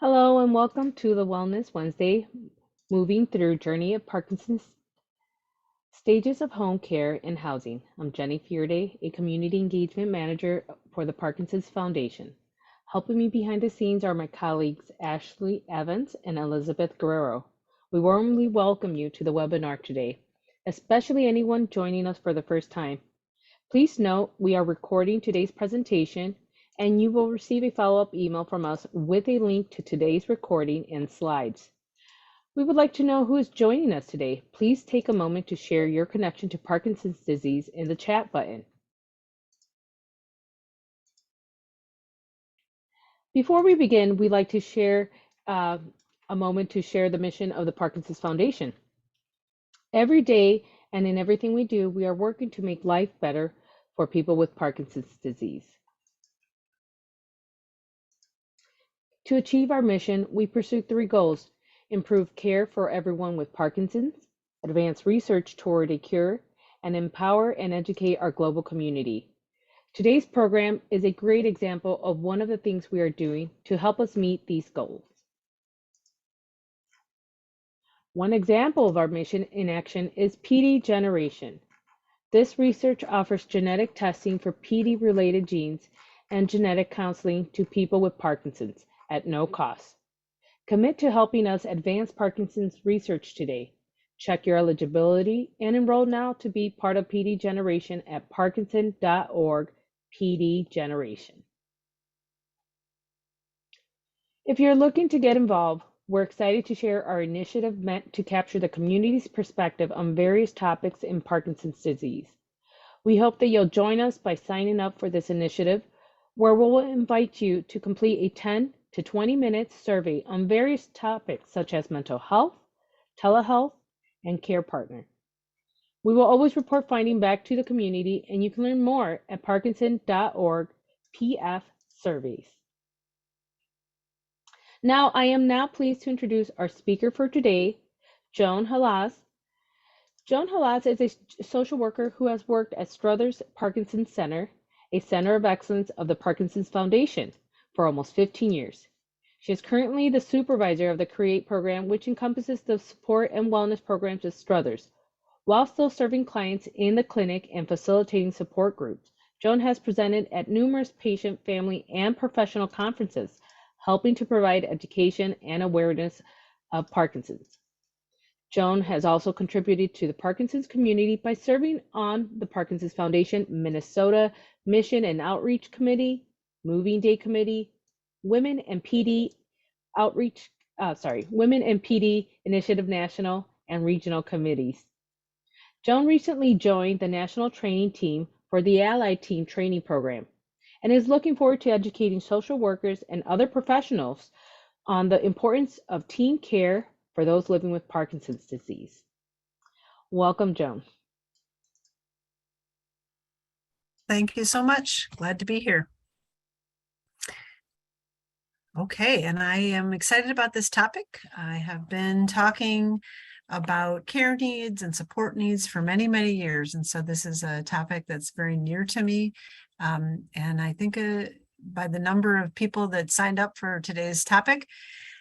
Hello and welcome to the Wellness Wednesday, moving through journey of Parkinson's stages of home care and housing. I'm Jenny Fierde, a community engagement manager for the Parkinson's Foundation. Helping me behind the scenes are my colleagues Ashley Evans and Elizabeth Guerrero. We warmly welcome you to the webinar today, especially anyone joining us for the first time. Please note we are recording today's presentation and you will receive a follow-up email from us with a link to today's recording and slides. We would like to know who is joining us today. Please take a moment to share your connection to Parkinson's disease in the chat button. Before we begin, we'd like to share a moment to share the mission of the Parkinson's Foundation. Every day and in everything we do, we are working to make life better for people with Parkinson's disease. To achieve our mission, we pursue three goals: improve care for everyone with Parkinson's, advance research toward a cure, and empower and educate our global community. Today's program is a great example of one of the things we are doing to help us meet these goals. One example of our mission in action is PD generation. This research offers genetic testing for PD-related genes and genetic counseling to people with Parkinson's at no cost. Commit to helping us advance Parkinson's research today. Check your eligibility and enroll now to be part of PD Generation at parkinson.org PD Generation. If you're looking to get involved, we're excited to share our initiative meant to capture the community's perspective on various topics in Parkinson's disease. We hope that you'll join us by signing up for this initiative, where we'll invite you to complete a 10 to 20 minute survey on various topics such as mental health, telehealth, and care partner. We will always report finding back to the community, and you can learn more at parkinson.org PF surveys. Now, I am now pleased to introduce our speaker for today, Joan Hlas. Joan Hlas is a social worker who has worked at Struthers Parkinson Center, a center of excellence of the Parkinson's Foundation, for almost 15 years. She is currently the supervisor of the CREATE program, which encompasses the support and wellness programs at Struthers. While still serving clients in the clinic and facilitating support groups, Joan has presented at numerous patient, family, and professional conferences, helping to provide education and awareness of Parkinson's. Joan has also contributed to the Parkinson's community by serving on the Parkinson's Foundation Minnesota Mission and Outreach Committee, Moving Day Committee, Women and PD Initiative National and Regional Committees. Joan recently joined the National Training Team for the Allied Team Training Program and is looking forward to educating social workers and other professionals on the importance of team care for those living with Parkinson's disease. Welcome, Joan. Thank you so much. Glad to be here. Okay, and I am excited about this topic. I have been talking about care needs and support needs for many, many years. And so this is a topic that's very near to me. And I think by the number of people that signed up for today's topic,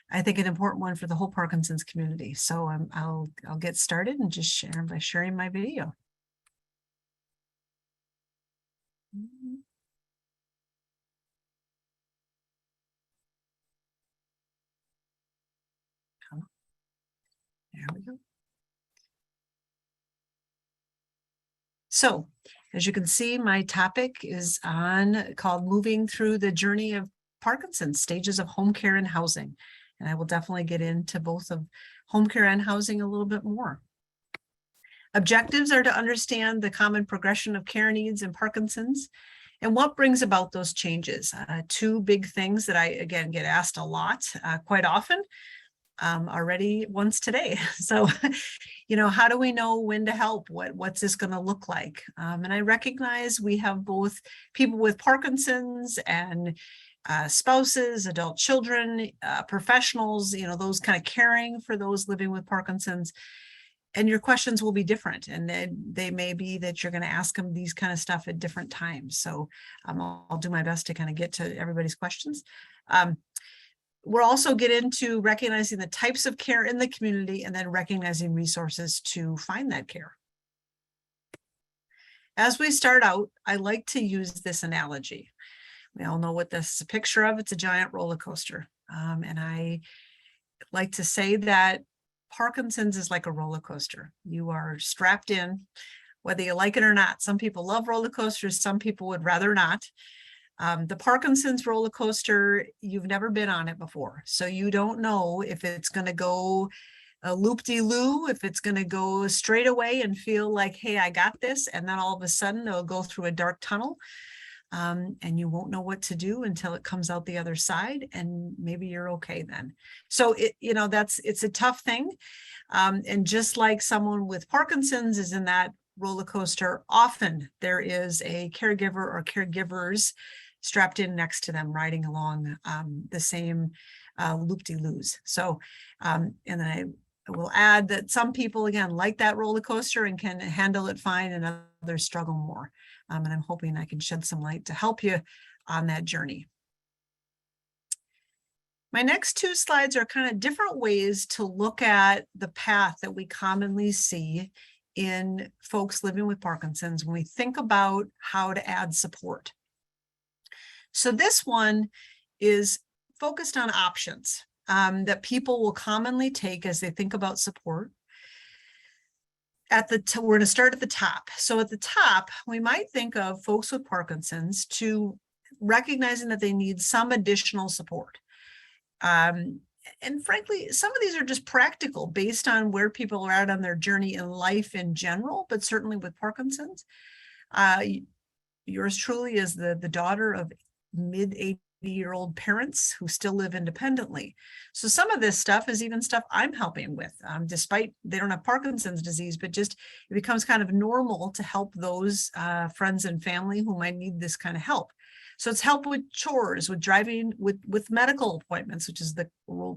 I think an important one for the whole Parkinson's community. So I'll get started and just share by sharing my video. There we go. So, as you can see, my topic is called Moving Through the Journey of Parkinson's, Stages of Home Care and Housing. And I will definitely get into both of home care and housing a little bit more. Objectives are to understand the common progression of care needs in Parkinson's and what brings about those changes. Two big things that I, again, get asked a lot, quite often. Already once today. So, how do we know when to help? What's this going to look like? And I recognize we have both people with Parkinson's and spouses, adult children, professionals, those kind of caring for those living with Parkinson's. And your questions will be different. And they may be that you're going to ask them these kind of stuff at different times. So I'll do my best to kind of get to everybody's questions. we'll also get into recognizing the types of care in the community and then recognizing resources to find that care. As we start out, I like to use this analogy. We all know what this is a picture of. It's a giant roller coaster. And I like to say that Parkinson's is like a roller coaster. You are strapped in, whether you like it or not. Some people love roller coasters. Some people would rather not. The Parkinson's roller coaster, you've never been on it before. So you don't know if it's going to go a loop-de-loo, if it's going to go straight away and feel like, hey, I got this. And then all of a sudden it'll go through a dark tunnel. And you won't know what to do until it comes out the other side, and maybe you're okay then. So it's a tough thing. And just like someone with Parkinson's is in that roller coaster, often there is a caregiver or caregivers strapped in next to them, riding along the same loop-de-loos. So, and then I will add that some people, again, like that roller coaster and can handle it fine, and others struggle more. And I'm hoping I can shed some light to help you on that journey. My next two slides are kind of different ways to look at the path that we commonly see in folks living with Parkinson's when we think about how to add support. So this one is focused on options that people will commonly take as they think about support. We're going to start at the top. So at the top, we might think of folks with Parkinson's to recognizing that they need some additional support. And frankly, some of these are just practical based on where people are at on their journey in life in general, but certainly with Parkinson's. Yours truly is the daughter of mid-80-year-old parents who still live independently. So some of this stuff is even stuff I'm helping with, despite they don't have Parkinson's disease, but just it becomes kind of normal to help those friends and family who might need this kind of help. So it's help with chores, with driving, with medical appointments, which is the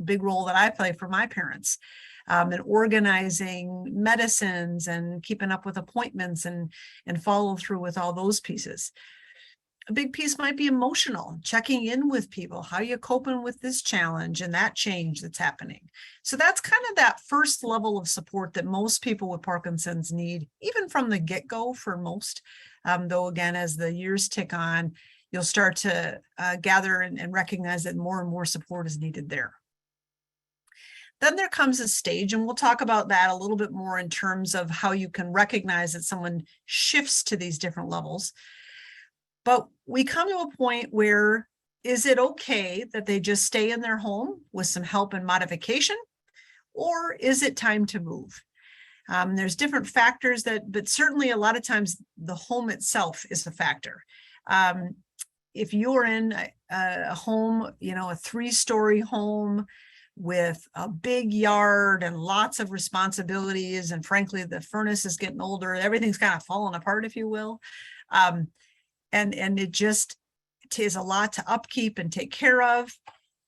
big role that I play for my parents, and organizing medicines and keeping up with appointments and follow through with all those pieces. A big piece might be emotional, checking in with people. How are you coping with this challenge and that change that's happening? So that's kind of that first level of support that most people with Parkinson's need, even from the get-go for most. Though again, as the years tick on, you'll start to gather and recognize that more and more support is needed there. Then there comes a stage, and we'll talk about that a little bit more in terms of how you can recognize that someone shifts to these different levels. But we come to a point where, is it okay that they just stay in their home with some help and modification, or is it time to move? There's different factors but certainly a lot of times the home itself is a factor. If you're in a home, a 3-story home with a big yard and lots of responsibilities, and frankly, the furnace is getting older, everything's kind of falling apart, if you will. And it just is a lot to upkeep and take care of,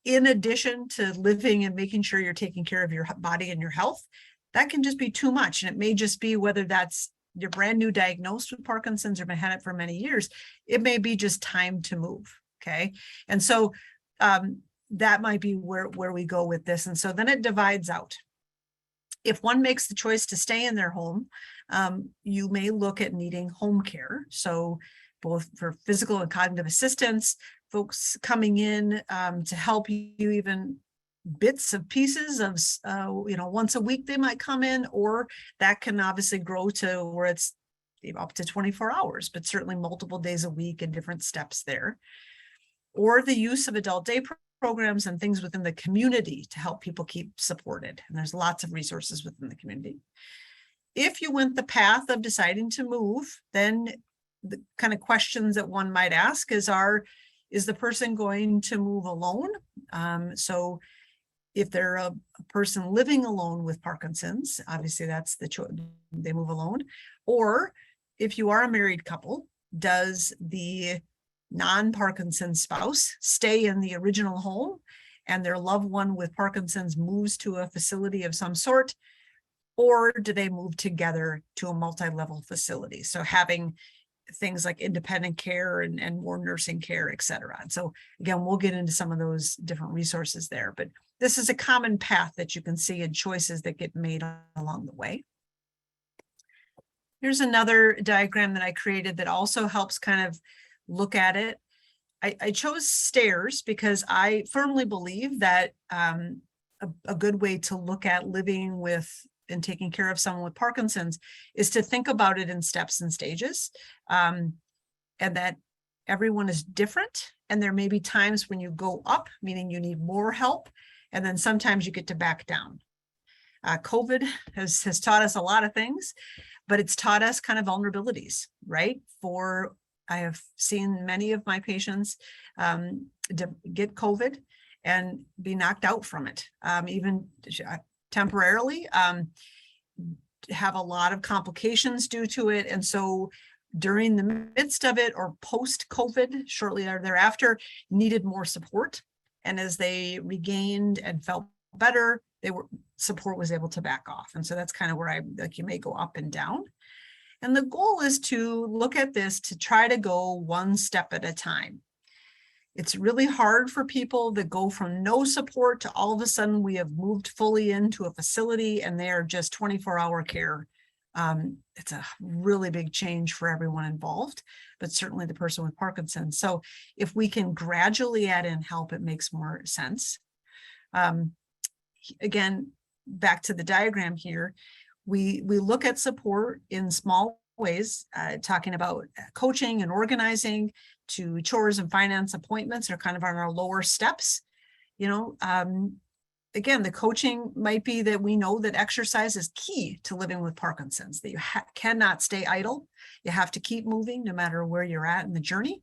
in addition to living and making sure you're taking care of your body and your health. That can just be too much. And it may just be whether that's you're brand new diagnosed with Parkinson's or been had it for many years, it may be just time to move. Okay. And so that might be where we go with this. And so then it divides out. If one makes the choice to stay in their home, you may look at needing home care. So both for physical and cognitive assistance, folks coming in to help you, even bits of pieces of, once a week they might come in, or that can obviously grow to where it's up to 24 hours, but certainly multiple days a week and different steps there. Or the use of adult day programs and things within the community to help people keep supported. And there's lots of resources within the community. If you went the path of deciding to move, then the kind of questions that one might ask is the person going to move alone? So if they're a person living alone with Parkinson's, obviously that's the choice, they move alone. Or if you are a married couple, does the non-Parkinson's spouse stay in the original home and their loved one with Parkinson's moves to a facility of some sort? Or do they move together to a multi-level facility? So having things like independent care and more nursing care, et cetera. And so again, we'll get into some of those different resources there, but this is a common path that you can see and choices that get made along the way. Here's another diagram that I created that also helps kind of look at it. I chose stairs because I firmly believe that a good way to look at living with and taking care of someone with Parkinson's is to think about it in steps and stages, and that everyone is different. And there may be times when you go up, meaning you need more help, and then sometimes you get to back down. COVID has taught us a lot of things, but it's taught us kind of vulnerabilities, right? I have seen many of my patients get COVID and be knocked out from it, even temporarily, have a lot of complications due to it. And so during the midst of it or post-COVID, shortly thereafter, needed more support. And as they regained and felt better, support was able to back off. And so that's kind of where you may go up and down. And the goal is to look at this to try to go one step at a time. It's really hard for people that go from no support to all of a sudden we have moved fully into a facility and they are just 24-hour care. It's a really big change for everyone involved, but certainly the person with Parkinson's. So if we can gradually add in help, it makes more sense. Again, back to the diagram here, we look at support in small ways, talking about coaching and organizing to chores and finance appointments are kind of on our lower steps. Again, the coaching might be that we know that exercise is key to living with Parkinson's, that you cannot stay idle. You have to keep moving no matter where you're at in the journey.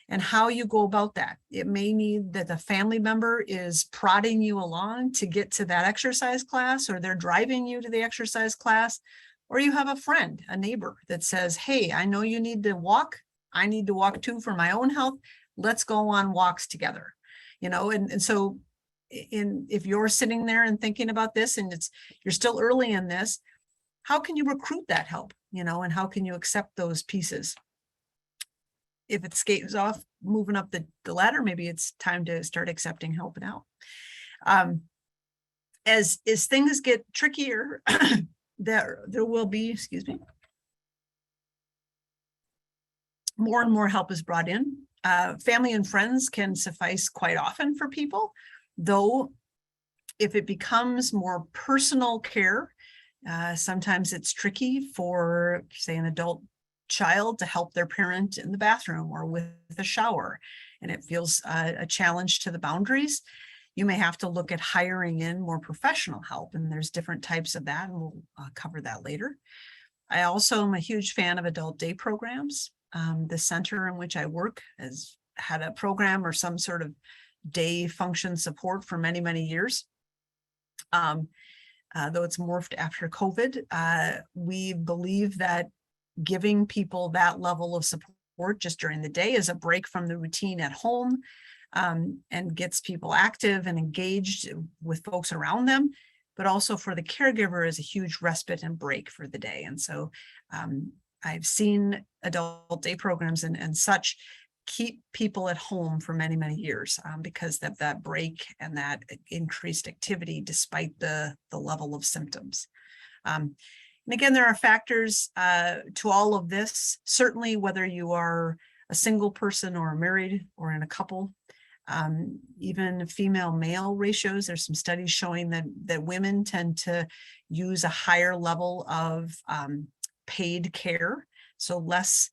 And how you go about that. It may need that the family member is prodding you along to get to that exercise class, or they're driving you to the exercise class, or you have a friend, a neighbor that says, hey, I know you need to walk. I need to walk too for my own health. Let's go on walks together. And so if you're sitting there and thinking about this and you're still early in this, how can you recruit that help, and how can you accept those pieces? If it skates off moving up the ladder, maybe it's time to start accepting help now. As things get trickier, there will be, more and more help is brought in. Family and friends can suffice quite often for people, though if it becomes more personal care, sometimes it's tricky for, say, an adult child to help their parent in the bathroom or with a shower, and it feels a challenge to the boundaries. You may have to look at hiring in more professional help, and there's different types of that, and we'll cover that later. I also am a huge fan of adult day programs. The center in which I work has had a program or some sort of day function support for many, many years. Though it's morphed after COVID, we believe that giving people that level of support just during the day is a break from the routine at home, and gets people active and engaged with folks around them, but also for the caregiver is a huge respite and break for the day. And so I've seen adult day programs and such keep people at home for many, many years because of that break and that increased activity despite the level of symptoms. And again, there are factors to all of this, certainly whether you are a single person or married or in a couple, even female-male ratios. There's some studies showing that women tend to use a higher level of paid care, so less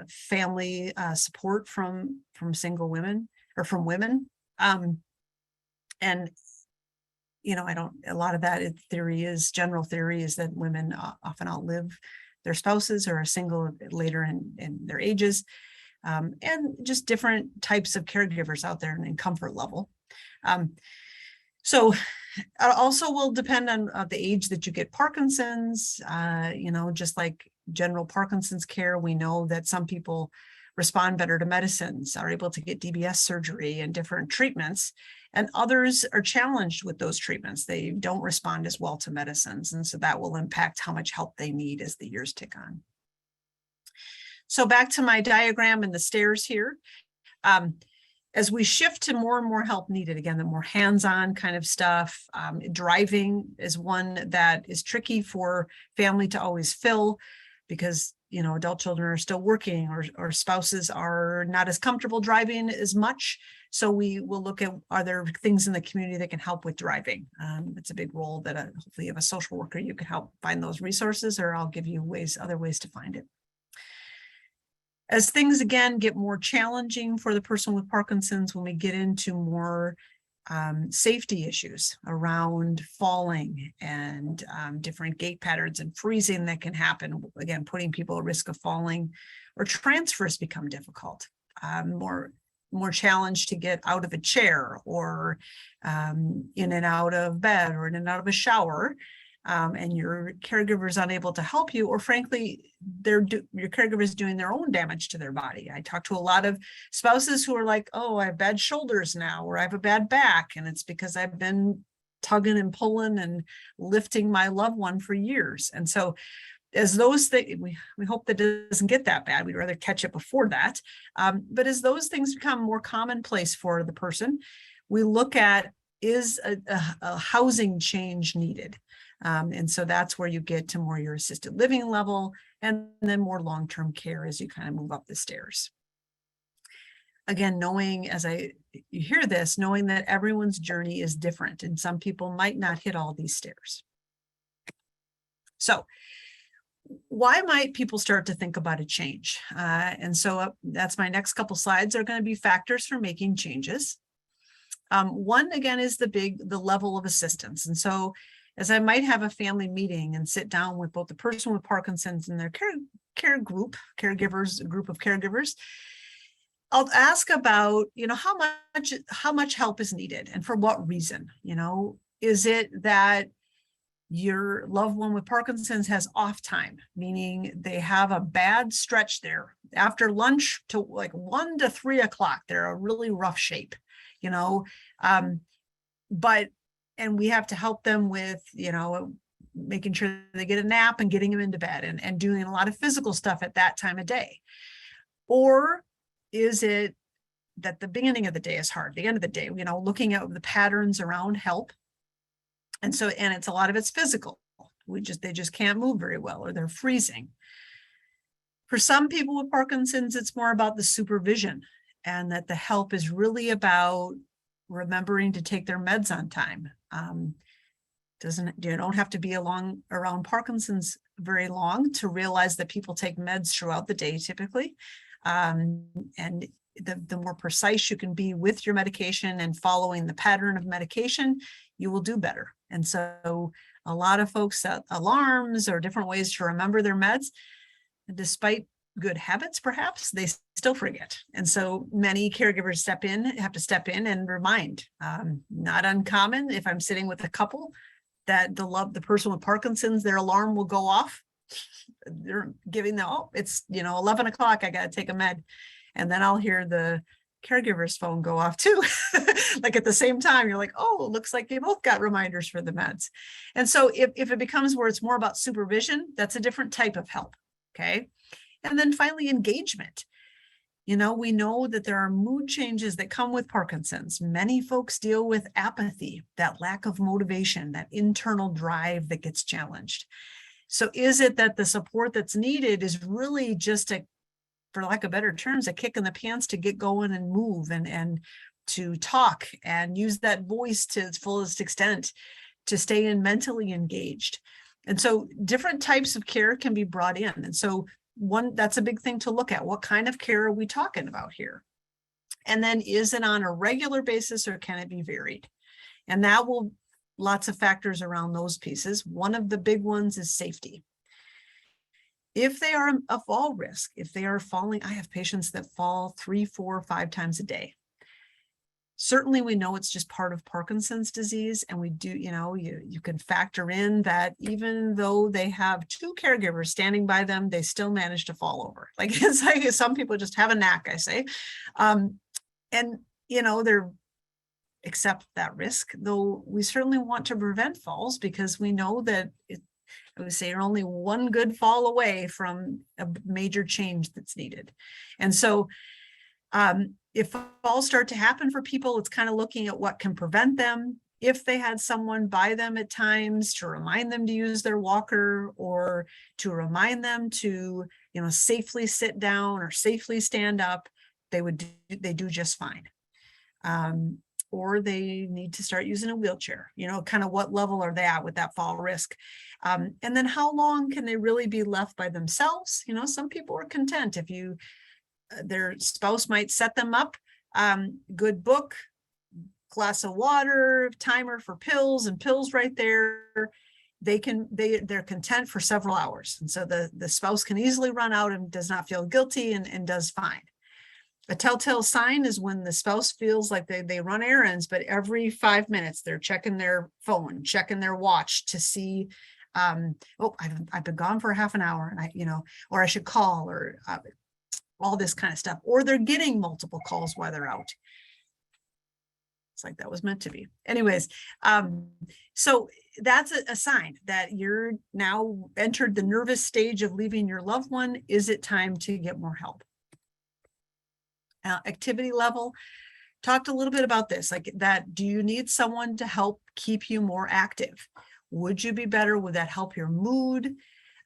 family support from single women or from women. And a lot of that general theory is that women often outlive their spouses or are single later in their ages, and just different types of caregivers out there and comfort level. So also will depend on the age that you get Parkinson's, just like general Parkinson's care, we know that some people respond better to medicines, are able to get DBS surgery and different treatments, and others are challenged with those treatments. They don't respond as well to medicines, and so that will impact how much help they need as the years tick on. So back to my diagram and the stairs here. As we shift to more and more help needed, again, the more hands-on kind of stuff, driving is one that is tricky for family to always fill because, you know, adult children are still working or spouses are not as comfortable driving as much. So we will look at, are there things in the community that can help with driving? It's a big role that hopefully you have a social worker, you can help find those resources, or I'll give you other ways to find it. As things, again, get more challenging for the person with Parkinson's, when we get into more safety issues around falling and different gait patterns and freezing that can happen, again, putting people at risk of falling, or transfers become difficult, more challenged to get out of a chair or in and out of bed or in and out of a shower. And your caregiver is unable to help you, or frankly, your caregiver is doing their own damage to their body. I talk to a lot of spouses who are like, oh, I have bad shoulders now, or I have a bad back, and it's because I've been tugging and pulling and lifting my loved one for years. And so as those things, we hope that it doesn't get that bad. We'd rather catch it before that. But as those things become more commonplace for the person, we look at, is a housing change needed? And so that's where you get to more your assisted living level, and then more long-term care as you kind of move up the stairs. Again, knowing, as you hear this, knowing that everyone's journey is different, and some people might not hit all these stairs. So why might people start to think about a change? And so that's my next couple slides are going to be factors for making changes. One, again, is the level of assistance. And so as I might have a family meeting and sit down with both the person with Parkinson's and their caregivers, a group of caregivers, I'll ask about, you know, how much help is needed and for what reason. You know, is it that your loved one with Parkinson's has off time, meaning they have a bad stretch there after lunch to like 1 to 3 o'clock, they're a really rough shape, you know, and we have to help them with, you know, making sure they get a nap and getting them into bed and doing a lot of physical stuff at that time of day? Or is it that the beginning of the day is hard, the end of the day, you know, looking at the patterns around help? And so, and it's a lot of it's physical. They just can't move very well, or they're freezing. For some people with Parkinson's, it's more about the supervision, and that the help is really about remembering to take their meds on time. You don't have to be around Parkinson's very long to realize that people take meds throughout the day typically. And the more precise you can be with your medication and following the pattern of medication, you will do better. And so a lot of folks set alarms or different ways to remember their meds, and despite good habits, perhaps they still forget. And so many caregivers have to step in and remind. Not uncommon if I'm sitting with a couple that the person with Parkinson's, their alarm will go off. They're giving them, oh, it's, you know, 11 o'clock, I got to take a med. And then I'll hear the caregiver's phone go off too. Like at the same time, you're like, oh, it looks like they both got reminders for the meds. And so if it becomes where it's more about supervision, that's a different type of help. Okay. And then finally, engagement. You know, we know that there are mood changes that come with Parkinson's. Many folks deal with apathy, that lack of motivation, that internal drive that gets challenged. So is it that the support that's needed is really just for lack of better terms, a kick in the pants to get going and move and to talk and use that voice to its fullest extent to stay mentally engaged? And so different types of care can be brought in. And so that's a big thing to look at. What kind of care are we talking about here? And then is it on a regular basis or can it be varied? And lots of factors around those pieces. One of the big ones is safety. If they are a fall risk, if they are falling, I have patients that fall 3, 4, 5 times a day. Certainly we know it's just part of Parkinson's disease, and we do, you know, you can factor in that even though they have 2 caregivers standing by them, they still manage to fall over. Like it's like some people just have a knack, I say. And, you know, they're accept that risk, though we certainly want to prevent falls because we know that I would say you're only one good fall away from a major change that's needed. And so if falls start to happen for people, it's kind of looking at what can prevent them. If they had someone by them at times to remind them to use their walker, or to remind them to, safely sit down or safely stand up, they do just fine. Or they need to start using a wheelchair, kind of what level are they at with that fall risk. And then how long can they really be left by themselves? Some people are content if their spouse might set them up, good book, glass of water, timer for pills, and pills right there. They're content for several hours. And so the spouse can easily run out and does not feel guilty and does fine. A telltale sign is when the spouse feels like they run errands, but every 5 minutes they're checking their phone, checking their watch to see, I've been gone for half an hour, and or I should call, or all this kind of stuff, or they're getting multiple calls while they're out. It's like that was meant to be. Anyways, so that's a sign that you're now entered the nervous stage of leaving your loved one. Is it time to get more help? Activity level, talked a little bit about this, like that. Do you need someone to help keep you more active? Would you be better? Would that help your mood?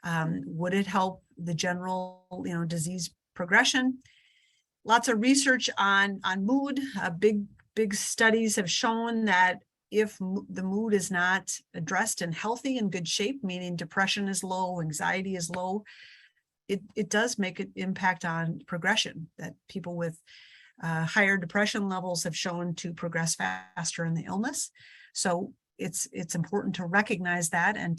Would it help the general, disease progression? Lots of research on mood. Big studies have shown that if the mood is not addressed and healthy and good shape, meaning depression is low, anxiety is low, it does make an impact on progression. That people with higher depression levels have shown to progress faster in the illness. So it's important to recognize that and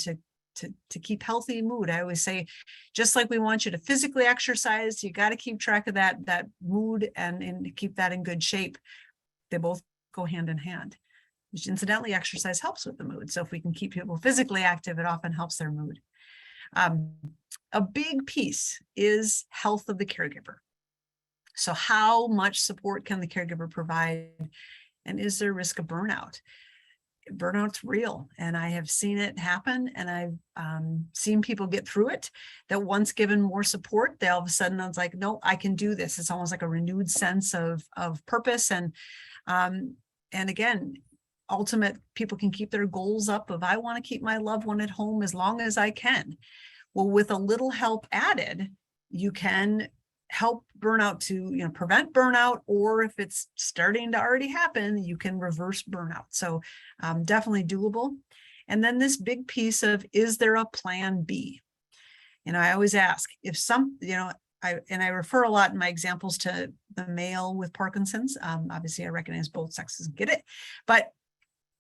to keep healthy mood. I always say, just like we want you to physically exercise, you got to keep track of that mood and keep that in good shape. They both go hand in hand, which incidentally, exercise helps with the mood. So if we can keep people physically active, it often helps their mood. A big piece is health of the caregiver. So how much support can the caregiver provide? And is there risk of burnout? Burnout's real, and I have seen it happen, and I've seen people get through it, that once given more support, they all of a sudden, I was like, no, I can do this. It's almost like a renewed sense of purpose. And again, ultimate, people can keep their goals up of, I want to keep my loved one at home as long as I can. Well, with a little help added, you can help burnout to, prevent burnout, or if it's starting to already happen, you can reverse burnout. So definitely doable. And then this big piece of, is there a plan B? I always ask if I refer a lot in my examples to the male with Parkinson's. Obviously I recognize both sexes get it, but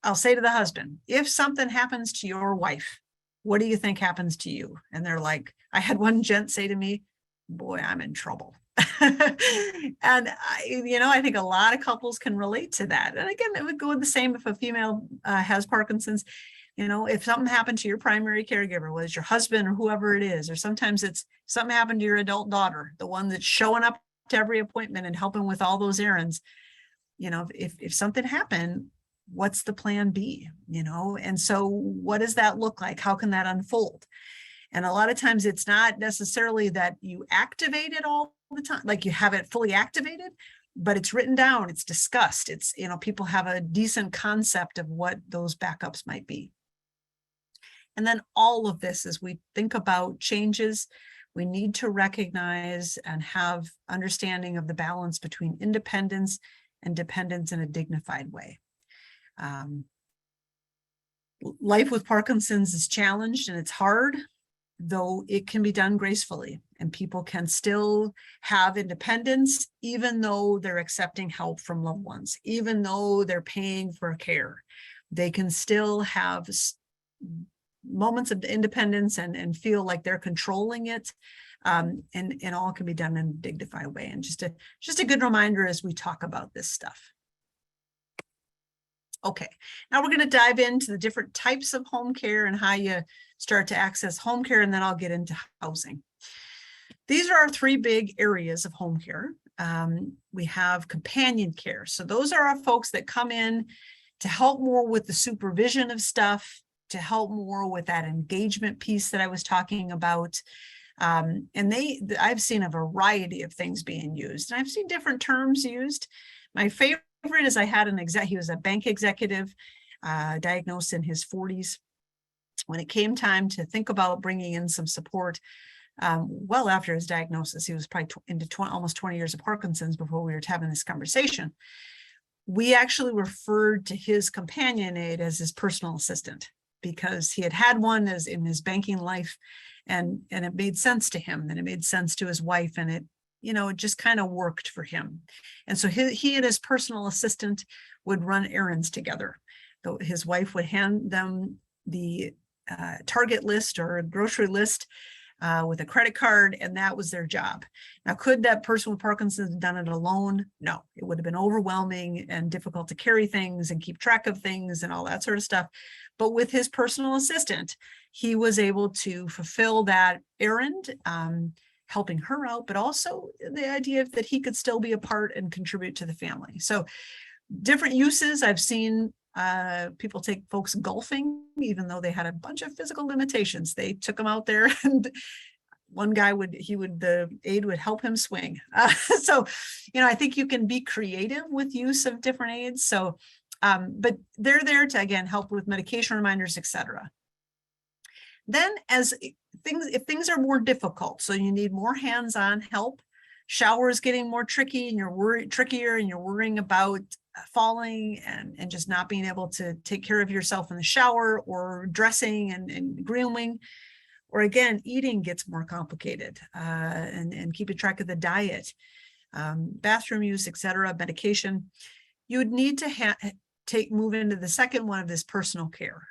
I'll say to the husband, if something happens to your wife, what do you think happens to you? And they're like, I had one gent say to me, boy, I'm in trouble. And I think a lot of couples can relate to that. And again, it would go the same if a female has Parkinson's. If something happened to your primary caregiver, whether it's your husband or whoever it is, or sometimes it's something happened to your adult daughter, the one that's showing up to every appointment and helping with all those errands. If something happened, what's the plan B? And so what does that look like? How can that unfold? And a lot of times it's not necessarily that you activate it all the time, like you have it fully activated, but it's written down, it's discussed. It's, people have a decent concept of what those backups might be. And then all of this, as we think about changes, we need to recognize and have understanding of the balance between independence and dependence in a dignified way. Life with Parkinson's is challenged and it's hard, though it can be done gracefully, and people can still have independence, even though they're accepting help from loved ones, even though they're paying for care. They can still have moments of independence and feel like they're controlling it. And all can be done in a dignified way. And just a good reminder as we talk about this stuff. Okay, now we're going to dive into the different types of home care and how you start to access home care, and then I'll get into housing. These are our three big areas of home care. We have companion care. So those are our folks that come in to help more with the supervision of stuff, help more with that engagement piece that I was talking about. And I've seen a variety of things being used, and I've seen different terms used. My favorite is I had he was a bank executive, diagnosed in his 40s. When it came time to think about bringing in some support, well after his diagnosis, he was probably almost 20 years of Parkinson's before we were having this conversation. We actually referred to his companion aide as his personal assistant, because he had one as in his banking life, and it made sense to him, and it made sense to his wife, and it just kind of worked for him. And so he and his personal assistant would run errands together. So his wife would hand them the Target list or a grocery list with a credit card, and that was their job. Now, could that person with Parkinson's have done it alone? No, it would have been overwhelming and difficult to carry things and keep track of things and all that sort of stuff. But with his personal assistant, he was able to fulfill that errand, helping her out, but also the idea that he could still be a part and contribute to the family. So different uses. I've seen people take folks golfing, even though they had a bunch of physical limitations. They took them out there, and one guy the aide would help him swing. So, I think you can be creative with use of different aids. So, but they're there to, again, help with medication reminders, etc. Then if things are more difficult, so you need more hands-on help, shower is getting more tricky and trickier, and you're worrying about falling and just not being able to take care of yourself in the shower, or dressing and grooming, or again, eating gets more complicated, and keeping track of the diet, bathroom use, etc., medication, you would need to move into the second one of this personal care.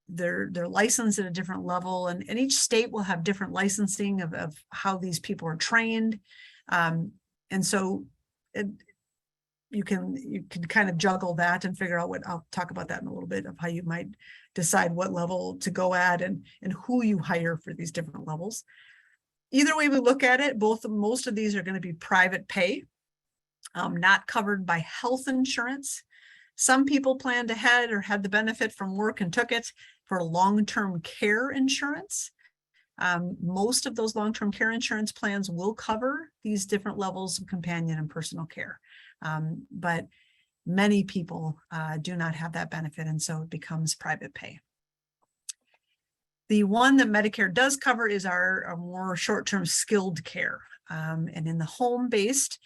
They're licensed at a different level, and each state will have different licensing of how these people are trained. And so you can kind of juggle that and figure out I'll talk about that in a little bit, of how you might decide what level to go at and who you hire for these different levels. Either way we look at it, most of these are going to be private pay, not covered by health insurance. Some people planned ahead or had the benefit from work and took it for long-term care insurance. Most of those long-term care insurance plans will cover these different levels of companion and personal care. But many people do not have that benefit, and so it becomes private pay. The one that Medicare does cover is our more short-term skilled care. And in the home-based,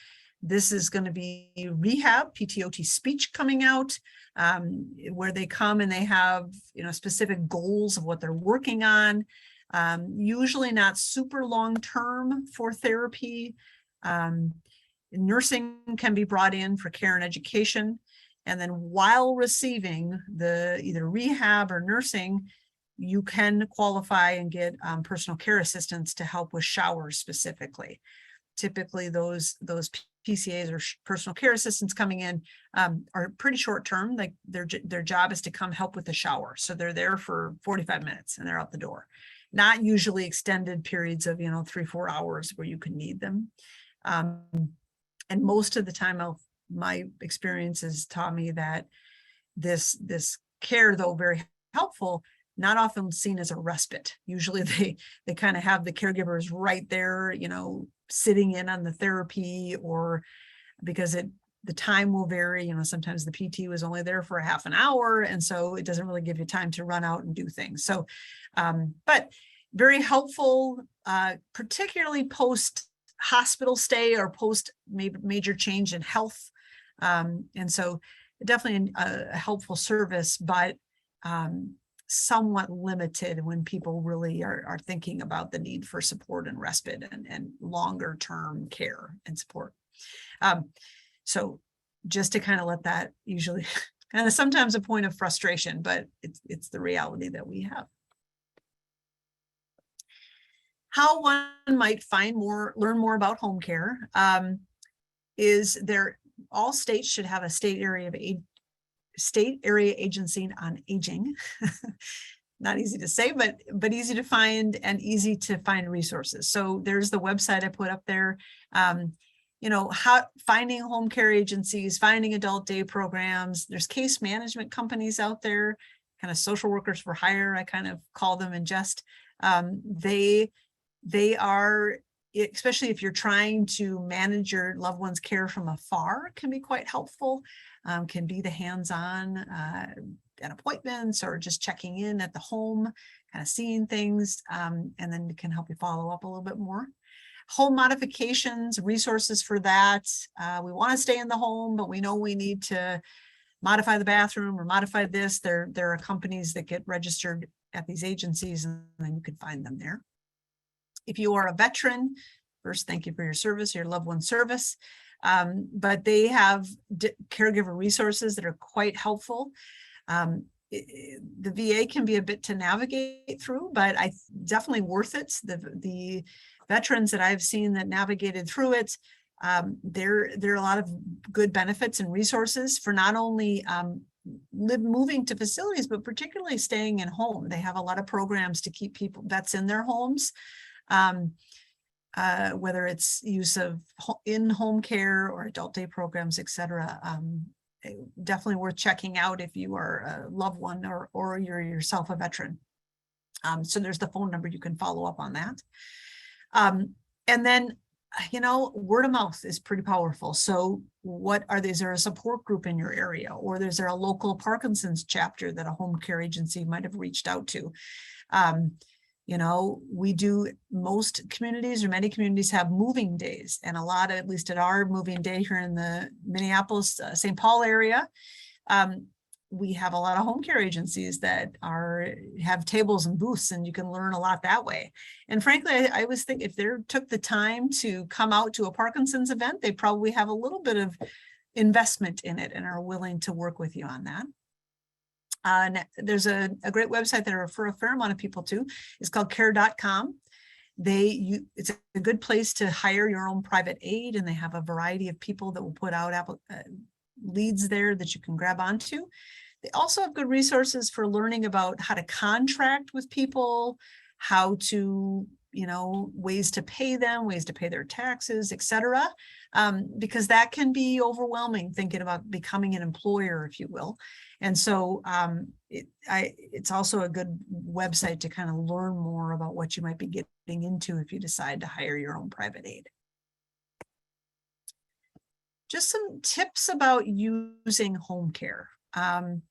this is going to be rehab, PTOT speech coming out, where they come and they have specific goals of what they're working on, usually not super long-term for therapy. Nursing can be brought in for care and education. And then while receiving the either rehab or nursing, you can qualify and get personal care assistance to help with showers specifically. Typically, those PCAs or personal care assistants coming in are pretty short term. Like their job is to come help with the shower. So they're there for 45 minutes and they're out the door. Not usually extended periods of 3-4 hours where you can need them. And most of the time, my experience has taught me that this care, though very helpful, not often seen as a respite. Usually they kind of have the caregivers right there, sitting in on the therapy, or because the time will vary. Sometimes the PT was only there for a half an hour, and so it doesn't really give you time to run out and do things. So, but very helpful, particularly post hospital stay or post major change in health. And so definitely a helpful service, but somewhat limited when people really are thinking about the need for support and respite and longer term care and support. So just to kind of let that usually kind of sometimes a point of frustration, but it's the reality that we have. How one might learn more about home care is all states should have a state area agency on aging. Not easy to say, but easy to find and easy to find resources. So there's the website I put up there. Finding home care agencies, finding adult day programs. There's case management companies out there. kind of social workers for hire, I kind of call them in jest. They are, especially if you're trying to manage your loved one's care from afar, can be quite helpful, can be the hands-on at appointments or just checking in at the home, kind of seeing things, and then it can help you follow up a little bit more. Home modifications, resources for that. We want to stay in the home, but we know we need to modify the bathroom or modify this. There are companies that get registered at these agencies, and then you can find them there. If you are a veteran, first, thank you for your service, your loved one service. But they have caregiver resources that are quite helpful. The VA can be a bit to navigate through, but definitely worth it. The veterans that I've seen that navigated through it, there are a lot of good benefits and resources for not only moving to facilities, but particularly staying in home. They have a lot of programs to keep vets in their homes. Whether it's use of in-home care or adult day programs, et cetera. Definitely worth checking out if you are a loved one or you're yourself a veteran. So there's the phone number, you can follow up on that. And then, word of mouth is pretty powerful. So is there a support group in your area, or is there a local Parkinson's chapter that a home care agency might have reached out to? We do, most communities or many communities have moving days, and a lot, at least at our moving day here in the Minneapolis, St. Paul area, we have a lot of home care agencies that have tables and booths, and you can learn a lot that way. And frankly, I always think if they took the time to come out to a Parkinson's event, they probably have a little bit of investment in it and are willing to work with you on that. And there's a great website that I refer a fair amount of people to. It's called care.com. It's a good place to hire your own private aid, and they have a variety of people that will put out leads there that you can grab onto. They also have good resources for learning about how to contract with people, how to, ways to pay them, ways to pay their taxes, et cetera, because that can be overwhelming thinking about becoming an employer, if you will. And so it's also a good website to kind of learn more about what you might be getting into if you decide to hire your own private aid. Just some tips about using home care. One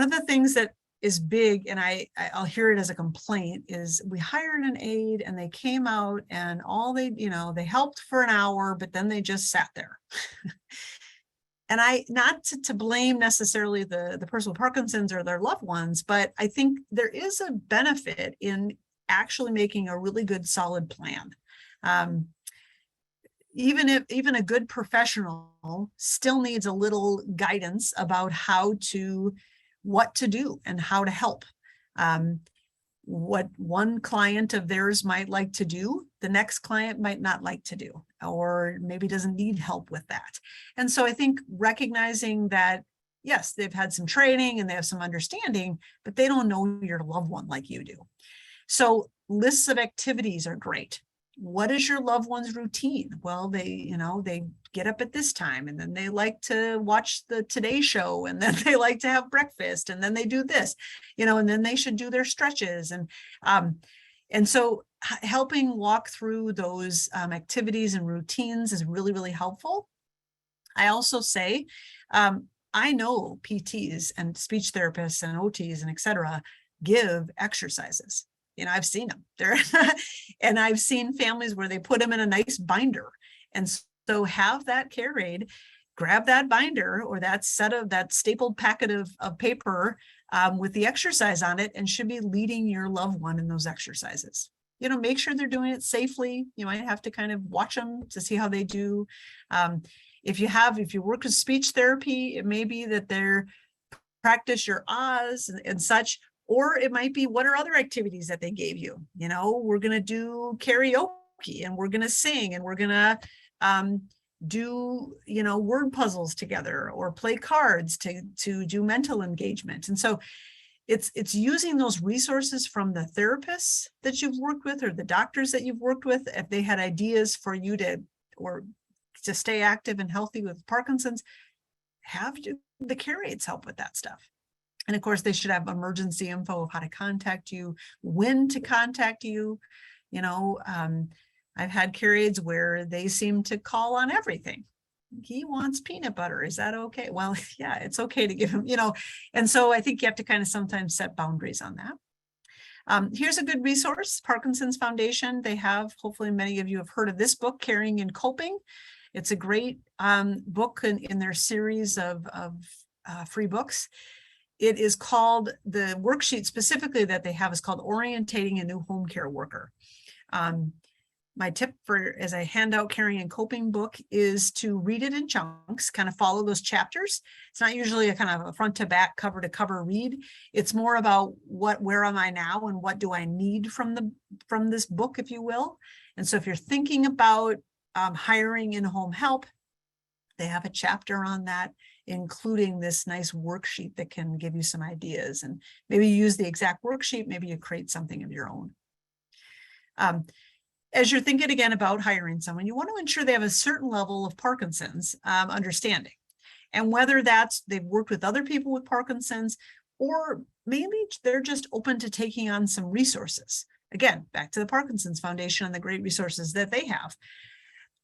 of the things that is big, and I'll hear it as a complaint, is we hired an aide and they came out and they helped for an hour, but then they just sat there. And not to blame necessarily the person with Parkinson's or their loved ones, but I think there is a benefit in actually making a really good, solid plan. Even a good professional still needs a little guidance about what to do and how to help. What one client of theirs might like to do, the next client might not like to do, or maybe doesn't need help with that. And so I think recognizing that, yes, they've had some training and they have some understanding, but they don't know your loved one like you do. So lists of activities are great. What is your loved one's routine? Well, they get up at this time, and then they like to watch the Today Show, and then they like to have breakfast, and then they do this, and then they should do their stretches. And so helping walk through those activities and routines is really, really helpful. I also say, I know PTs and speech therapists and OTs and et cetera give exercises. I've seen them there, and I've seen families where they put them in a nice binder. And so have that care aide grab that binder or that stapled packet of paper with the exercise on it, and should be leading your loved one in those exercises. Make sure they're doing it safely. You might have to kind of watch them to see how they do. If you work with speech therapy, it may be that they're practice your ahs and such. Or it might be, what are other activities that they gave you? We're going to do karaoke, and we're going to sing, and we're going to do, word puzzles together, or play cards to do mental engagement. And so it's using those resources from the therapists that you've worked with or the doctors that you've worked with, if they had ideas for you to stay active and healthy with Parkinson's, have the care aides help with that stuff. And of course, they should have emergency info of how to contact you, when to contact you. You know, I've had care aides where they seem to call on everything. He wants peanut butter. Is that okay? Well, yeah, it's okay to give him, you know. And so I think you have to kind of sometimes set boundaries on that. Here's a good resource, Parkinson's Foundation. They have, hopefully many of you have heard of this book, Caring and Coping. It's a great book in their series of free books. It is called, the worksheet specifically that they have is called Orientating a New Home Care Worker. My tip for, as I hand out Caring and Coping book, is to read it in chunks, kind of follow those chapters. It's not usually a kind of a front to back, cover to cover read. It's more about where am I now and what do I need from this book, if you will. And so if you're thinking about hiring in-home help, they have a chapter on that, including this nice worksheet that can give you some ideas. And maybe you use the exact worksheet, maybe you create something of your own. As you're thinking again about hiring someone, you want to ensure they have a certain level of Parkinson's understanding. And whether that's they've worked with other people with Parkinson's, or maybe they're just open to taking on some resources. Again, back to the Parkinson's Foundation and the great resources that they have.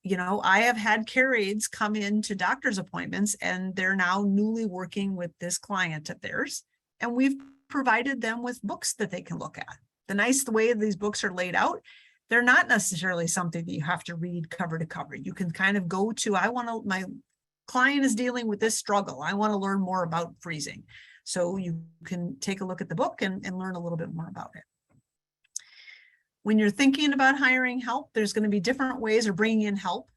You know, I have had care aides come into doctor's appointments and they're now newly working with this client of theirs. And we've provided them with books that they can look at. The nice way these books are laid out, they're not necessarily something that you have to read cover to cover. You can kind of go to, my client is dealing with this struggle. I want to learn more about freezing. So you can take a look at the book and learn a little bit more about it. When you're thinking about hiring help, there's going to be different ways, or bringing in help.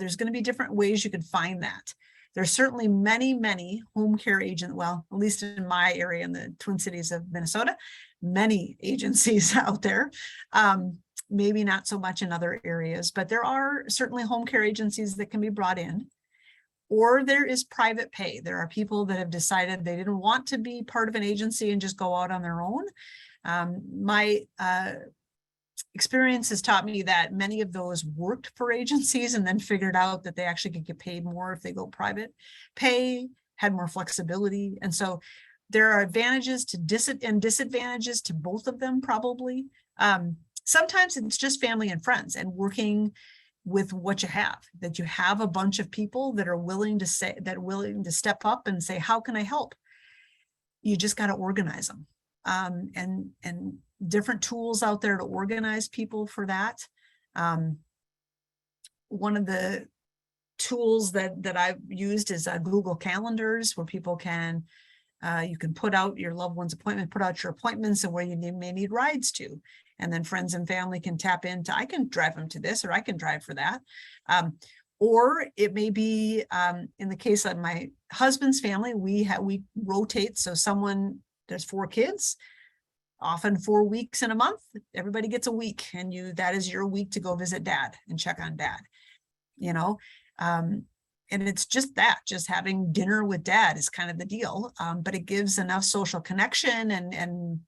There's going to be different ways you can find that. There's certainly many home care agents, well, at least in my area in the Twin Cities of Minnesota, many agencies out there. Maybe not so much in other areas, but there are certainly home care agencies that can be brought in. Or there is private pay. There are people that have decided they didn't want to be part of an agency and just go out on their own. My experience has taught me that many of those worked for agencies and then figured out that they actually could get paid more if they go private pay, had more flexibility. And so there are advantages to and disadvantages to both of them, probably. Sometimes it's just family and friends and working with what you have, that you have a bunch of people that are willing to step up and say, how can I help? You just got to organize them. And different tools out there to organize people for that. One of the tools that I've used is Google Calendars, where people can, you can put out your loved one's appointment, put out your appointments and where you may need rides to. And then friends and family can tap into, I can drive them to this, or I can drive for that. Or it may be, in the case of my husband's family, we rotate. So there's 4 kids, often 4 weeks in a month. Everybody gets a week, and that is your week to go visit dad and check on dad, you know. And it's just having dinner with dad is kind of the deal. But it gives enough social connection and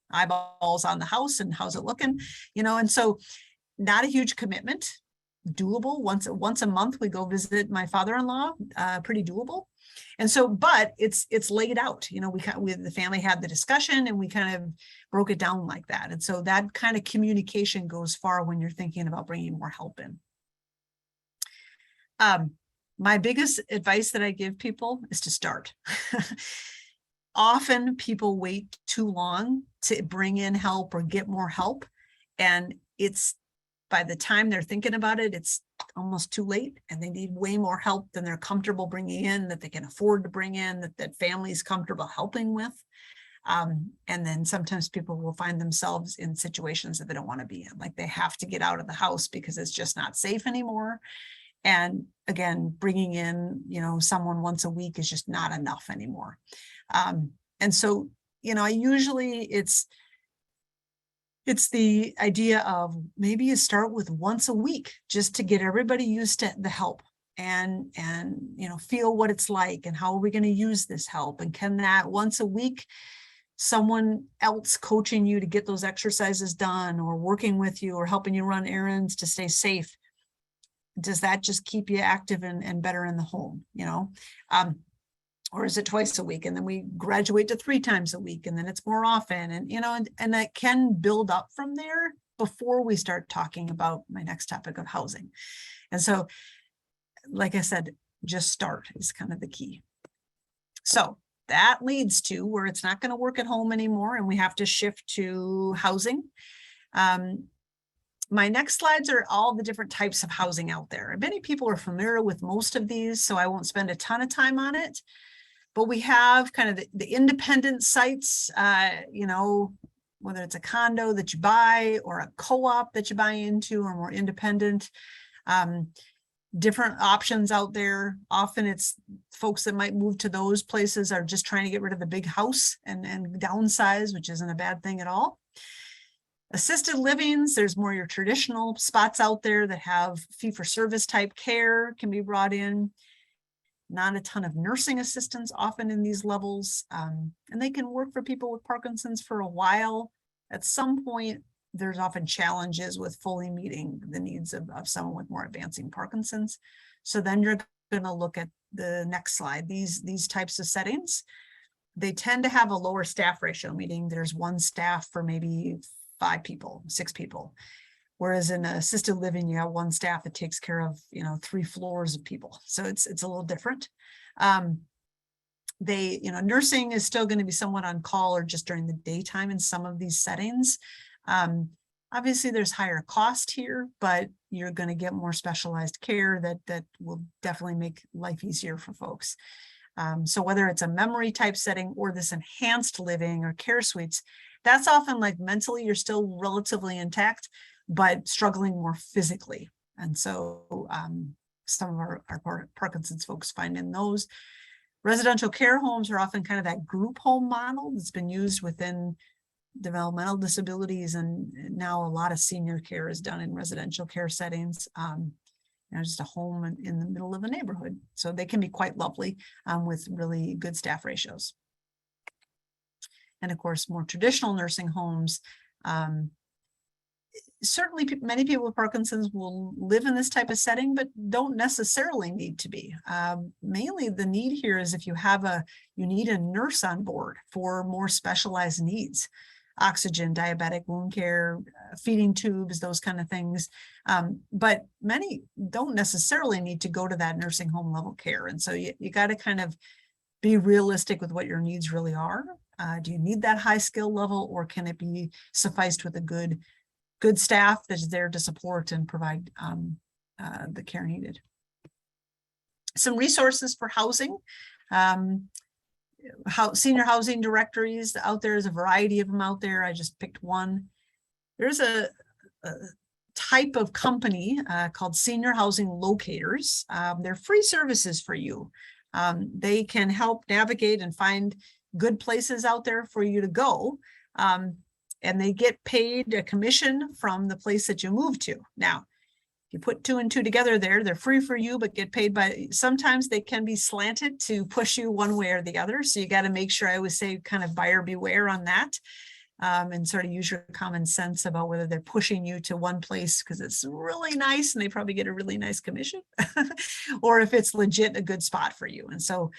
eyeballs on the house and how's it looking, you know. And so not a huge commitment, doable. Once a month we go visit my father-in-law, pretty doable. And so, but it's laid out, you know, the family had the discussion and we kind of broke it down like that. And so that kind of communication goes far when you're thinking about bringing more help in. My biggest advice that I give people is to start. Often people wait too long to bring in help or get more help. And by the time they're thinking about it, it's almost too late, and they need way more help than they're comfortable bringing in, that they can afford to bring in, that family's comfortable helping with. And then sometimes people will find themselves in situations that they don't want to be in, like they have to get out of the house because it's just not safe anymore. And again, bringing in, you know, someone once a week is just not enough anymore. And so, you know, it's the idea of maybe you start with once a week just to get everybody used to the help and, you know, feel what it's like and how are we going to use this help, and can that once a week someone else coaching you to get those exercises done or working with you or helping you run errands to stay safe, does that just keep you active and better in the home, you know? Or is it twice a week? And then we graduate to 3 times a week, and then it's more often. And, and that can build up from there before we start talking about my next topic of housing. And so, like I said, just start is kind of the key. So that leads to where it's not going to work at home anymore, and we have to shift to housing. My next slides are all the different types of housing out there. Many people are familiar with most of these, so I won't spend a ton of time on it. But we have kind of the independent sites, whether it's a condo that you buy or a co-op that you buy into, or more independent. Different options out there. Often it's folks that might move to those places are just trying to get rid of the big house and downsize, which isn't a bad thing at all. Assisted livings, there's more your traditional spots out there that have fee-for-service type care can be brought in. Not a ton of nursing assistants often in these levels, and they can work for people with Parkinson's for a while. At some point, there's often challenges with fully meeting the needs of someone with more advancing Parkinson's. So then you're going to look at the next slide. These types of settings, they tend to have a lower staff ratio, meaning there's one staff for maybe 5 people, 6 people. Whereas in assisted living, you have one staff that takes care of, 3 floors of people. So it's a little different. Nursing is still going to be somewhat on call or just during the daytime in some of these settings. Obviously there's higher cost here, but you're going to get more specialized care that will definitely make life easier for folks. So whether it's a memory type setting or this enhanced living or care suites, that's often like mentally you're still relatively intact, but struggling more physically. And so some of our Parkinson's folks find in those. Residential care homes are often kind of that group home model that's been used within developmental disabilities, and now a lot of senior care is done in residential care settings. Just a home in the middle of a neighborhood. So they can be quite lovely with really good staff ratios. And of course, more traditional nursing homes, certainly many people with Parkinson's will live in this type of setting, but don't necessarily need to be. Mainly the need here is if you need a nurse on board for more specialized needs, oxygen, diabetic wound care, feeding tubes, those kind of things. But many don't necessarily need to go to that nursing home level care. And so you got to kind of be realistic with what your needs really are. Do you need that high skill level, or can it be sufficed with a good staff that's there to support and provide the care needed? Some resources for housing. Senior housing directories out there. Is a variety of them out there. I just picked one. There's a type of company called Senior Housing Locators. They're free services for you. They can help navigate and find good places out there for you to go. And they get paid a commission from the place that you move to. Now, if you put 2 and 2 together there, they're free for you, but get paid by, sometimes they can be slanted to push you one way or the other. So you got to make sure, I always say, kind of buyer beware on that, and sort of use your common sense about whether they're pushing you to one place because it's really nice and they probably get a really nice commission, or if it's legit a good spot for you. And so,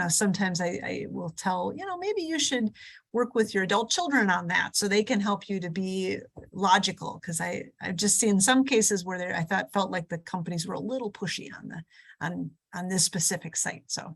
sometimes I will tell, maybe you should work with your adult children on that so they can help you to be logical. Because I've just seen some cases where I felt like the companies were a little pushy on this specific site. So,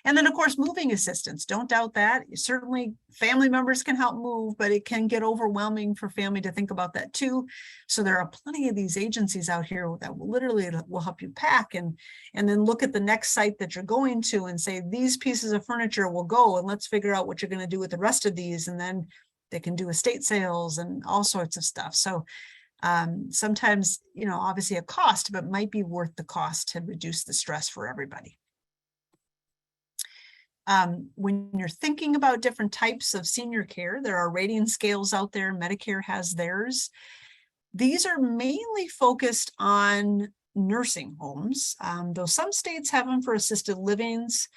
and then of course, moving assistance, don't doubt that. Certainly family members can help move, but it can get overwhelming for family to think about that too. So there are plenty of these agencies out here that will help you pack and then look at the next site that you're going to and say, these pieces of furniture will go, and let's figure out what you're going to do with the rest of these. And then they can do estate sales and all sorts of stuff. So sometimes, obviously a cost, but might be worth the cost to reduce the stress for everybody. When you're thinking about different types of senior care, there are rating scales out there. Medicare has theirs. These are mainly focused on nursing homes, though some states have them for assisted livings.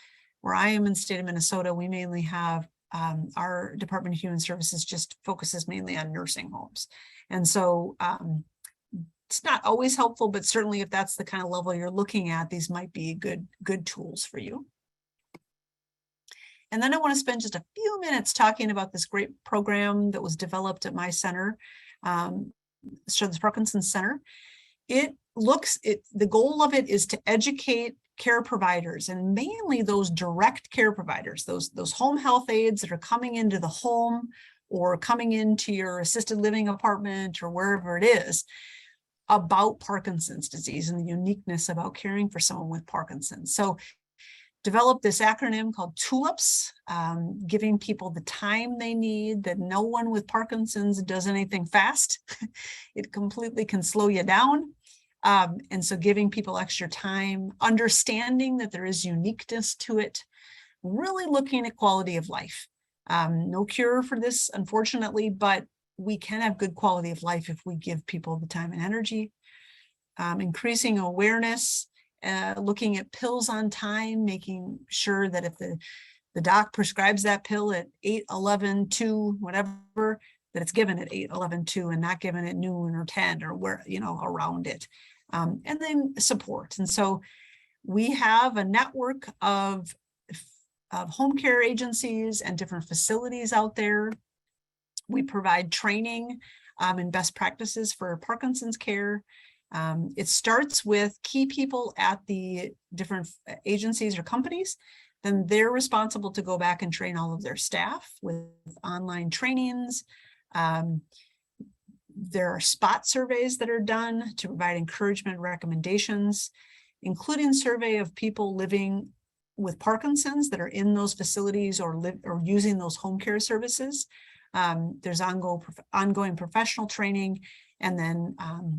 Where I am in the state of Minnesota, we mainly have our Department of Human Services just focuses mainly on nursing homes. And so it's not always helpful, but certainly if that's the kind of level you're looking at, these might be good tools for you. And then I want to spend just a few minutes talking about this great program that was developed at my center, Struthers Parkinson's Center. The goal of it is to educate care providers, and mainly those direct care providers, those home health aides that are coming into the home or coming into your assisted living apartment or wherever it is, about Parkinson's disease and the uniqueness about caring for someone with Parkinson's. So developed this acronym called TULIPS, giving people the time they need, that no one with Parkinson's does anything fast. It completely can slow you down. And so giving people extra time, understanding that there is uniqueness to it, really looking at quality of life. No cure for this, unfortunately, but we can have good quality of life if we give people the time and energy. Increasing awareness, looking at pills on time, making sure that if the doc prescribes that pill at 8, 11, 2, whatever, that it's given at 8, 11, 2 and not given at noon or 10 or where, around it. And then support. And so we have a network of home care agencies and different facilities out there. We provide training and best practices for Parkinson's care. It starts with key people at the different agencies or companies. Then they're responsible to go back and train all of their staff with online trainings. There are spot surveys that are done to provide encouragement recommendations, including survey of people living with Parkinson's that are in those facilities or using those home care services. There's ongoing professional training, and then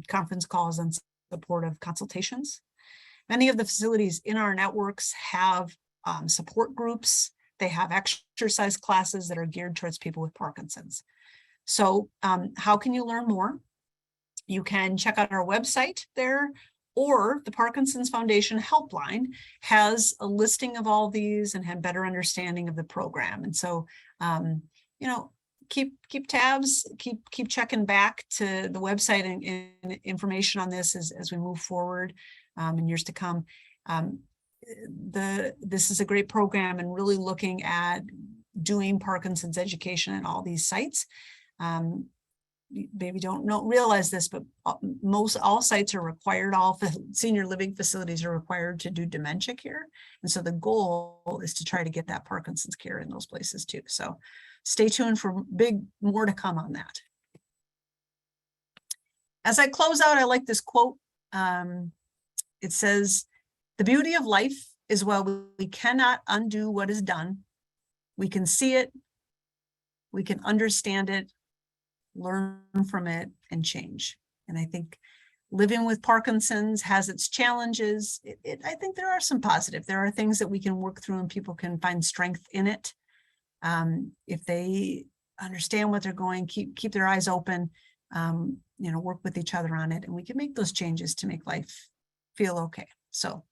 conference calls and supportive consultations. Many of the facilities in our networks have support groups. They have exercise classes that are geared towards people with Parkinson's. So how can you learn more? You can check out our website there, or the Parkinson's Foundation Helpline has a listing of all these and have better understanding of the program. And so, keep tabs, keep checking back to the website and information on this as we move forward in years to come. This is a great program, and really looking at doing Parkinson's education at all these sites. Maybe don't realize this, but all sites are required, all senior living facilities are required to do dementia care. And so the goal is to try to get that Parkinson's care in those places too. So stay tuned for more to come on that. As I close out, I like this quote. It says, "The beauty of life is while we cannot undo what is done, we can see it, we can understand it, learn from it, and change." And I think living with Parkinson's has its challenges. I think there are some positive. There are things that we can work through and people can find strength in it. If they understand what they're going, keep their eyes open, work with each other on it, and we can make those changes to make life feel okay. So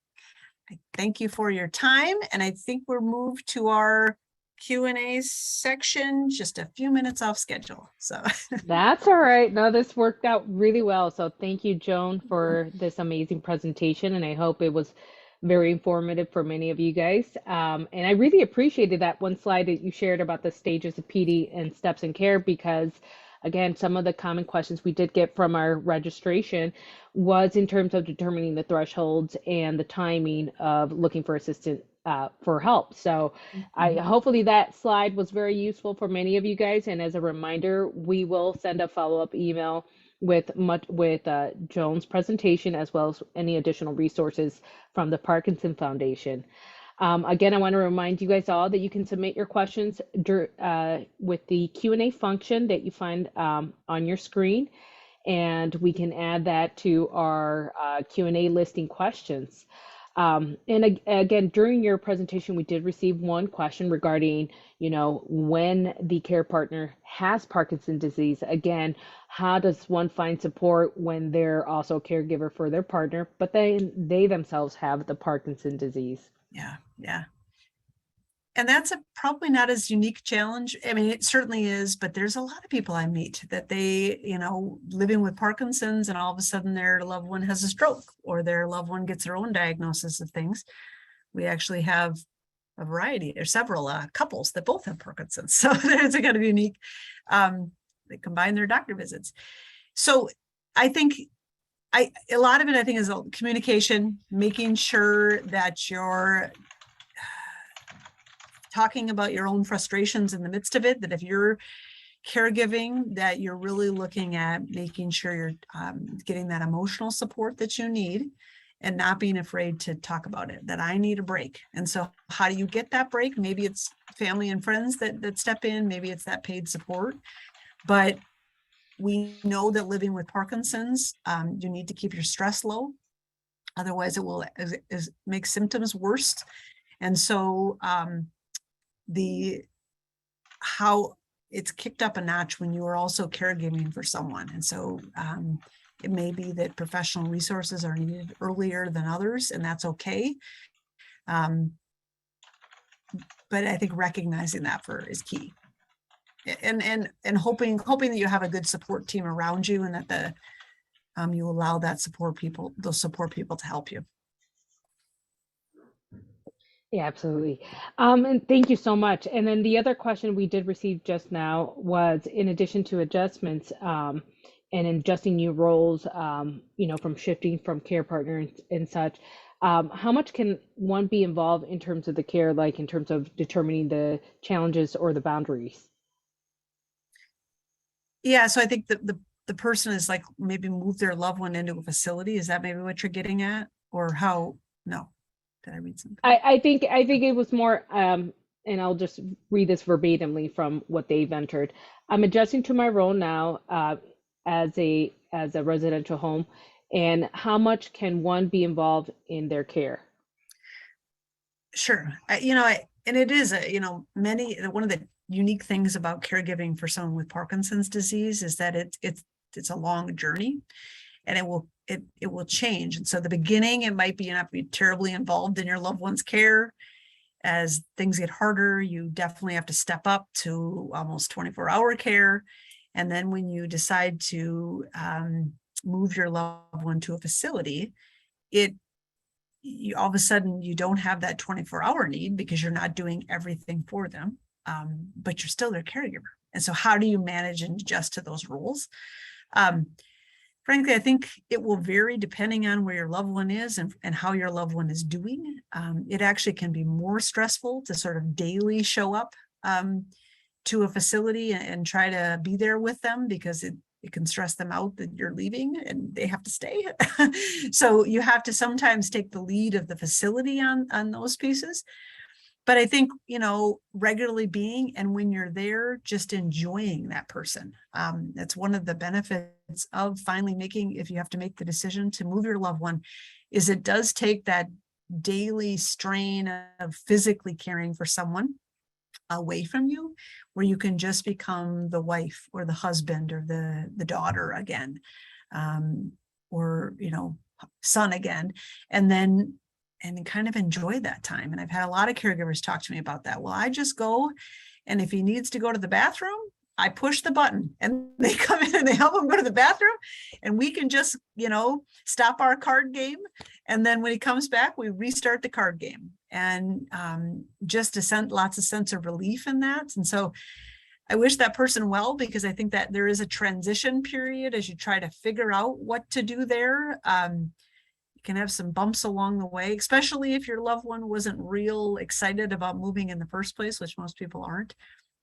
I thank you for your time. And I think we're moved to our Q&A section, just a few minutes off schedule. So That's all right. No, this worked out really well. So thank you, Joan, for this amazing presentation. And I hope it was very informative for many of you guys. And I really appreciated that one slide that you shared about the stages of PD and steps in care, because again, some of the common questions we did get from our registration was in terms of determining the thresholds and the timing of looking for assistance for help. So hopefully that slide was very useful for many of you guys. And as a reminder, we will send a follow-up email with Joan's presentation, as well as any additional resources from the Parkinson Foundation. Again, I want to remind you guys all that you can submit your questions with the Q&A function that you find on your screen, and we can add that to our Q&A listing questions. And again, during your presentation, we did receive one question regarding, when the care partner has Parkinson's disease. Again, how does one find support when they're also a caregiver for their partner, but they themselves have the Parkinson's disease? Yeah. And that's probably not as unique challenge. I mean, it certainly is, but there's a lot of people I meet that they, living with Parkinson's, and all of a sudden their loved one has a stroke or their loved one gets their own diagnosis of things. We actually have a variety or several couples that both have Parkinson's. So there's a kind of unique, they combine their doctor visits. So I think a lot of it, I think, is communication, making sure that you're talking about your own frustrations in the midst of it, that if you're caregiving, that you're really looking at making sure you're getting that emotional support that you need and not being afraid to talk about it, that I need a break. And so how do you get that break? Maybe it's family and friends that step in, maybe it's that paid support, but we know that living with Parkinson's, you need to keep your stress low. Otherwise it will make symptoms worse. And so how it's kicked up a notch when you are also caregiving for someone. And so it may be that professional resources are needed earlier than others, and that's okay. But I think recognizing that is key. And hoping that you have a good support team around you, and that you allow those support people to help you. Yeah, absolutely. And thank you so much. And then the other question we did receive just now was, in addition to adjustments and adjusting new roles, from shifting from care partner and such, how much can one be involved in terms of the care, like in terms of determining the challenges or the boundaries? Yeah, so I think the person is like maybe move their loved one into a facility. Is that maybe what you're getting at? Or how? No. Did I read something? I think it was more, and I'll just read this verbatimly from what they've entered. I'm adjusting to my role now as a residential home, and how much can one be involved in their care? Sure, and it is one of the unique things about caregiving for someone with Parkinson's disease is that it's a long journey, and it will change. And so the beginning, it might be not be terribly involved in your loved one's care. As things get harder, you definitely have to step up to almost 24-hour care. And then when you decide to move your loved one to a facility, all of a sudden you don't have that 24-hour need because you're not doing everything for them, but you're still their caregiver. And so how do you manage and adjust to those roles? Frankly, I think it will vary depending on where your loved one is and how your loved one is doing. It actually can be more stressful to sort of daily show up to a facility and try to be there with them, because it can stress them out that you're leaving and they have to stay. So you have to sometimes take the lead of the facility on those pieces. But I think, regularly being, and when you're there, just enjoying that person. That's one of the benefits of finally if you have to make the decision to move your loved one, is it does take that daily strain of physically caring for someone away from you, where you can just become the wife or the husband or the daughter again, or, son again, and then kind of enjoy that time. And I've had a lot of caregivers talk to me about that. Well, I just go, and if he needs to go to the bathroom, I push the button and they come in and they help him go to the bathroom, and we can just, stop our card game. And then when he comes back, we restart the card game, and just lots of sense of relief in that. And so I wish that person well, because I think that there is a transition period as you try to figure out what to do there. Can have some bumps along the way, especially if your loved one wasn't real excited about moving in the first place, which most people aren't.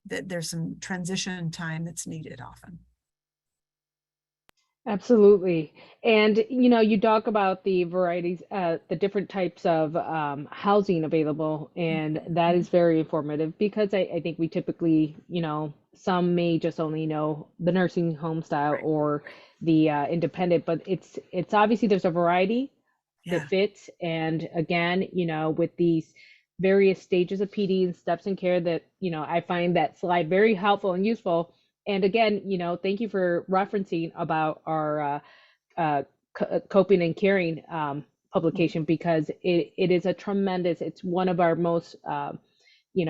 That there's some transition time that's needed often. Absolutely. And you talk about the varieties, the different types of housing available, and that is very informative, because I think we typically, some may just only know the nursing home style or the independent, but it's obviously there's a variety that fits. And again, with these various stages of PD and steps in care, that, I find that slide very helpful and useful. And again, thank you for referencing about our coping and caring publication, because it is it's one of our most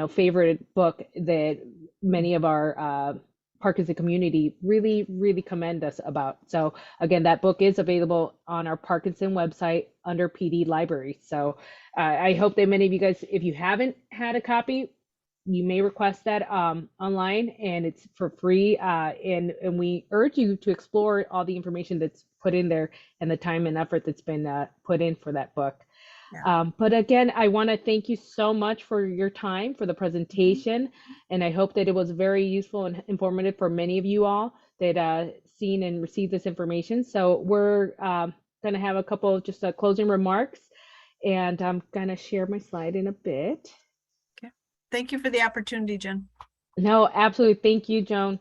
favorite book that many of our Parkinson community really commend us about. So again, that book is available on our Parkinson website under PD Library. So I hope that many of you guys, if you haven't had a copy, you may request that online, and it's for free. And we urge you to explore all the information that's put in there and the time and effort that's been put in for that book. Yeah. But again, I want to thank you so much for your time, for the presentation, and I hope that it was very useful and informative for many of you all that seen and received this information. So we're going to have a couple of just closing remarks, and I'm going to share my slide in a bit. Okay. Thank you for the opportunity, Jen. No, absolutely. Thank you, Joan.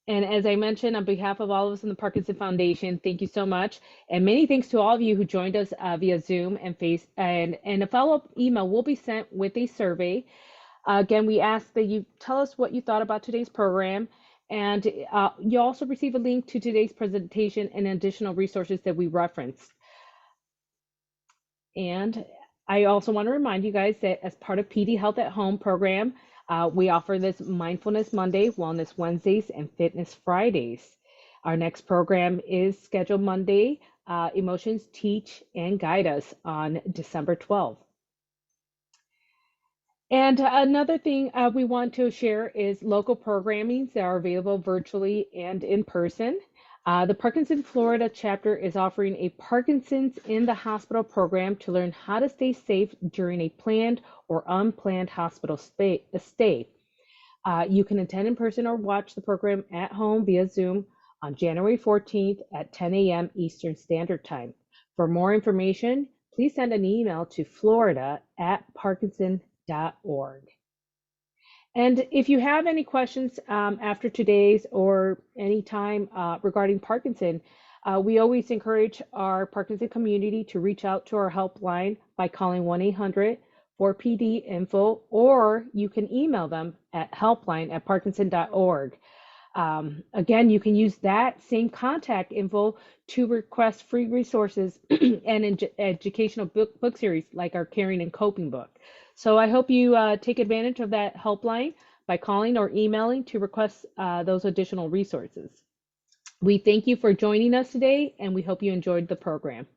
And as I mentioned, on behalf of all of us in the Parkinson Foundation, thank you so much. And many thanks to all of you who joined us via Zoom and and a follow-up email will be sent with a survey. Again, we ask that you tell us what you thought about today's program. And you also receive a link to today's presentation and additional resources that we referenced. And I also want to remind you guys that as part of PD Health at Home program, we offer this Mindfulness Monday, Wellness Wednesdays, and Fitness Fridays. Our next program is scheduled Monday, Emotions Teach and Guide Us on December 12th. And another thing we want to share is local programmings that are available virtually and in person. The Parkinson's Florida chapter is offering a Parkinson's in the Hospital program to learn how to stay safe during a planned or unplanned hospital stay. You can attend in person or watch the program at home via Zoom on January 14th at 10 a.m. Eastern Standard Time. For more information, please send an email to florida@parkinson.org. And if you have any questions after today's or any time regarding Parkinson, we always encourage our Parkinson community to reach out to our helpline by calling 1-800-4PD-INFO, or you can email them at helpline@parkinson.org. Again, you can use that same contact info to request free resources and educational book series like our Caring and Coping book. So I hope you take advantage of that helpline by calling or emailing to request those additional resources. We thank you for joining us today, and we hope you enjoyed the program.